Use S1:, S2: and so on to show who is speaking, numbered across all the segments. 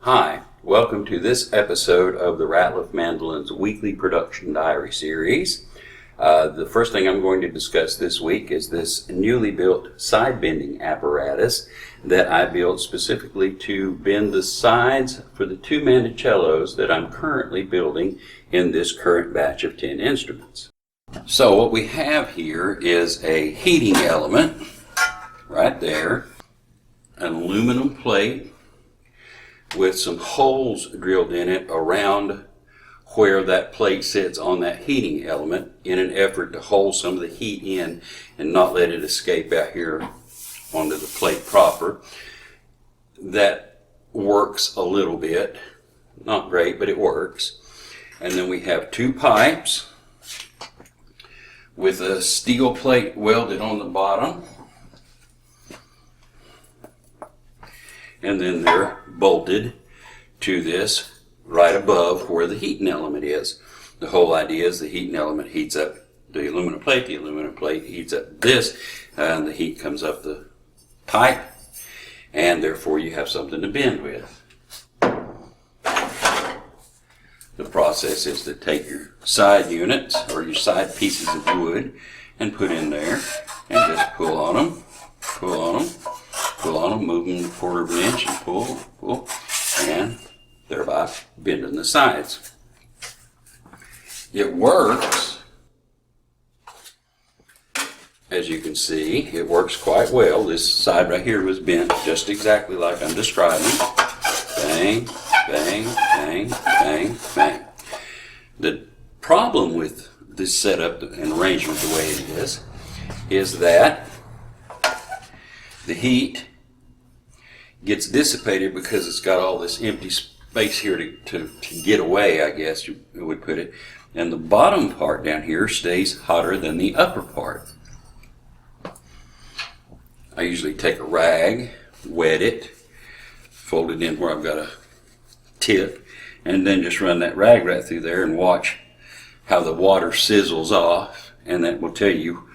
S1: Hi, welcome to this episode of the Ratliff Mandolins weekly production diary series. The first thing I'm going to discuss this week is this newly built side bending apparatus that I built specifically to bend the sides for the two mando-cellos that I'm currently building in this current batch of 10 instruments. So what we have here is a heating element right there, an aluminum plate with some holes drilled in it around where that plate sits on that heating element in an effort to hold some of the heat in and not let it escape out here onto the plate proper. That works a little bit, not great, but it works. And then we have two pipes with a steel plate welded on the bottom, and then they're bolted to this right above where the heating element is. The whole idea is the heating element heats up the aluminum plate heats up this, and the heat comes up the pipe, and therefore you have something to bend with. The process is to take your side units or your side pieces of wood and put in there and just pull on them, move them a quarter of an inch and pull, and thereby bending the sides. It works. As you can see, it works quite well. This side right here was bent just exactly like I'm describing. Bang, bang, bang, bang, bang. The problem with this setup and arrangement the way it is that the heat gets dissipated because it's got all this empty space here to get away, I guess you would put it. And the bottom part down here stays hotter than the upper part. I usually take a rag, wet it, fold it in where I've got a tip, and then just run that rag right through there and watch how the water sizzles off. And that will tell you,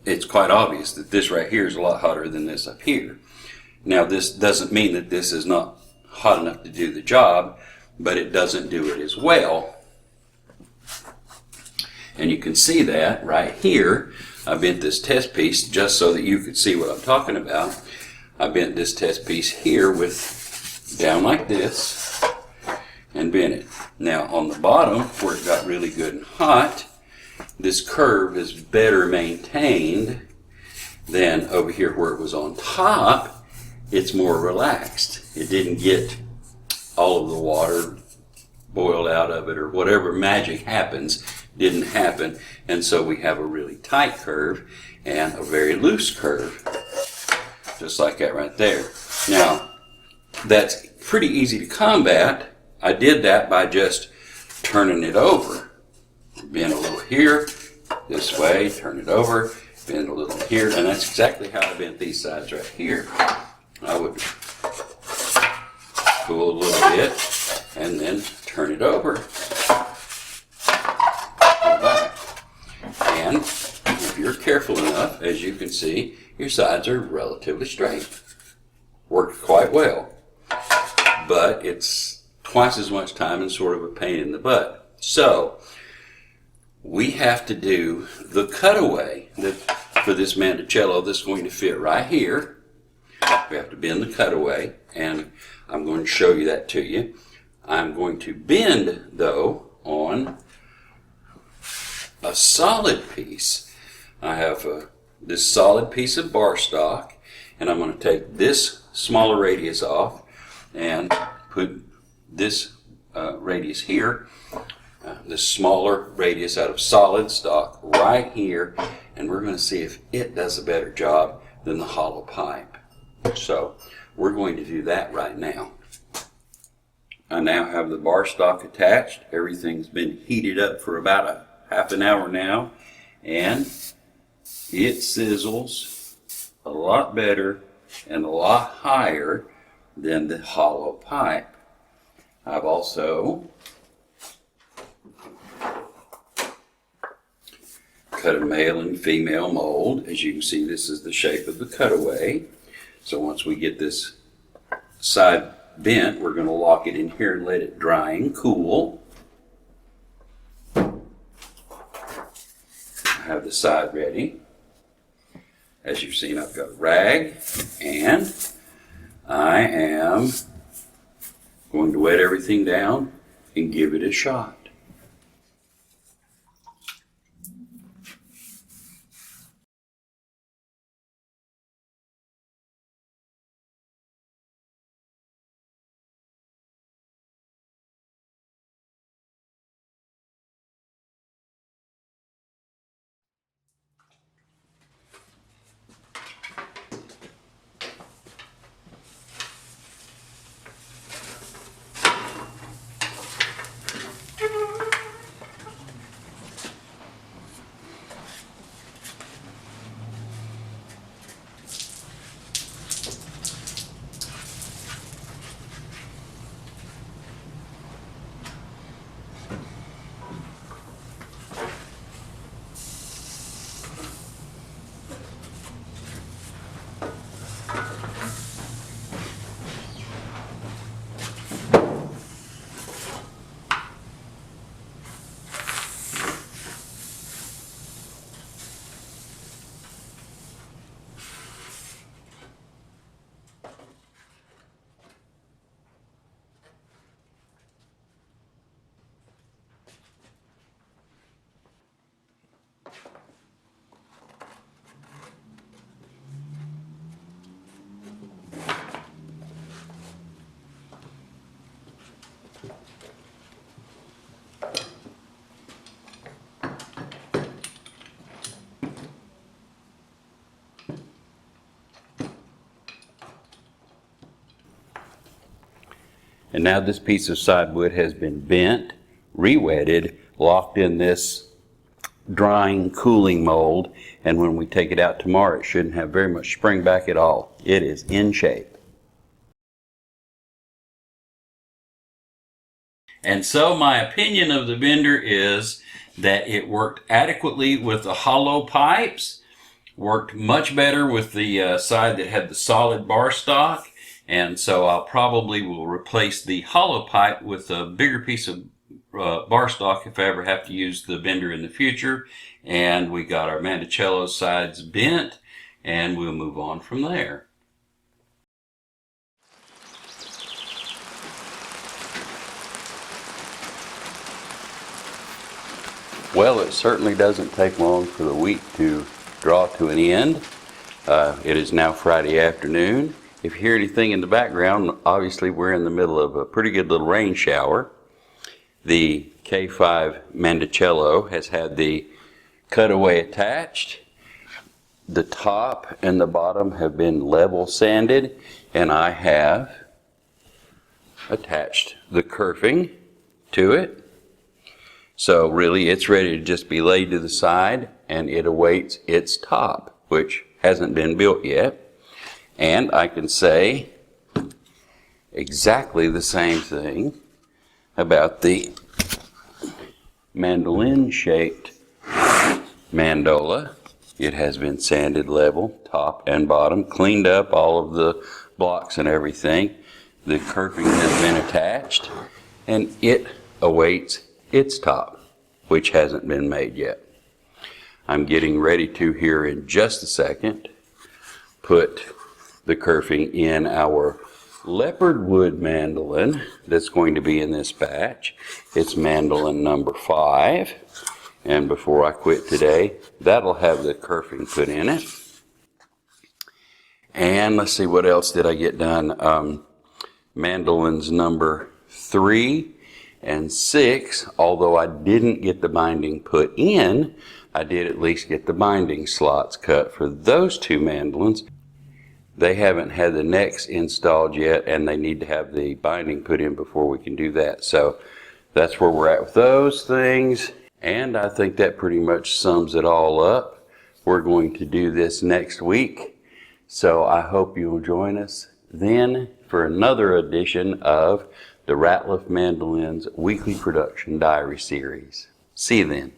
S1: it's quite obvious that this right here is a lot hotter than this up here. Now this doesn't mean that this is not hot enough to do the job, but it doesn't do it as well. And you can see that right here. I bent this test piece just so that you could see what I'm talking about. I bent this test piece here with down like this and bent it. Now on the bottom where it got really good and hot, this curve is better maintained than over here where it was on top. It's more relaxed. It didn't get all of the water boiled out of it, or whatever magic happens didn't happen, and so we have a really tight curve and a very loose curve, just like that right there. Now that's pretty easy to combat. I did that by just turning it over. Bend a little here, this way, turn it over, bend a little here, and that's exactly how I bent these sides right here. I would pull a little bit and then turn it over, pull back. And if you're careful enough, as you can see, your sides are relatively straight. Worked quite well, but it's twice as much time and sort of a pain in the butt. So we have to do the cutaway for this mando-cello that's going to fit right here. We have to bend the cutaway, and I'm going to show you that to you. I'm going to bend, though, on a solid piece. I have this solid piece of bar stock, and I'm going to take this smaller radius off and put this radius here, this smaller radius out of solid stock right here, and we're going to see if it does a better job than the hollow pipe. So we're going to do that right now. I now have the bar stock attached. Everything's been heated up for about a half an hour now, and it sizzles a lot better and a lot higher than the hollow pipe. I've also cut a male and female mold. As you can see, this is the shape of the cutaway. So once we get this side bent, we're going to lock it in here and let it dry and cool. I have the side ready. As you've seen, I've got a rag, and I am going to wet everything down and give it a shot. And now this piece of side wood has been bent, re-wetted, locked in this drying, cooling mold, and when we take it out tomorrow, it shouldn't have very much spring back at all. It is in shape. And so my opinion of the bender is that it worked adequately with the hollow pipes, worked much better with the side that had the solid bar stock, and so I'll probably will replace the hollow pipe with a bigger piece of bar stock if I ever have to use the bender in the future. And we got our mando-cello sides bent, and we'll move on from there. Well, it certainly doesn't take long for the week to draw to an end. It is now Friday afternoon. If you hear anything in the background, obviously we're in the middle of a pretty good little rain shower. The K5 mando-cello has had the cutaway attached. The top and the bottom have been level sanded, and I have attached the kerfing to it. So really it's ready to just be laid to the side, and it awaits its top, which hasn't been built yet. And I can say exactly the same thing about the mandolin shaped mandola. It has been sanded level, top and bottom, cleaned up all of the blocks and everything. The kerfing has been attached, and it awaits its top, which hasn't been made yet. I'm getting ready to, here in just a second, put the kerfing in our leopard wood mandolin that's going to be in this batch. It's mandolin number 5. And before I quit today, that'll have the kerfing put in it. And let's see, what else did I get done? Mandolins number 3 and 6, although I didn't get the binding put in, I did at least get the binding slots cut for those 2 mandolins. They haven't had the necks installed yet, and they need to have the binding put in before we can do that. So that's where we're at with those things. And I think that pretty much sums it all up. We're going to do this next week. So I hope you'll join us then for another edition of the Ratliff Mandolins Weekly Production Diary Series. See you then.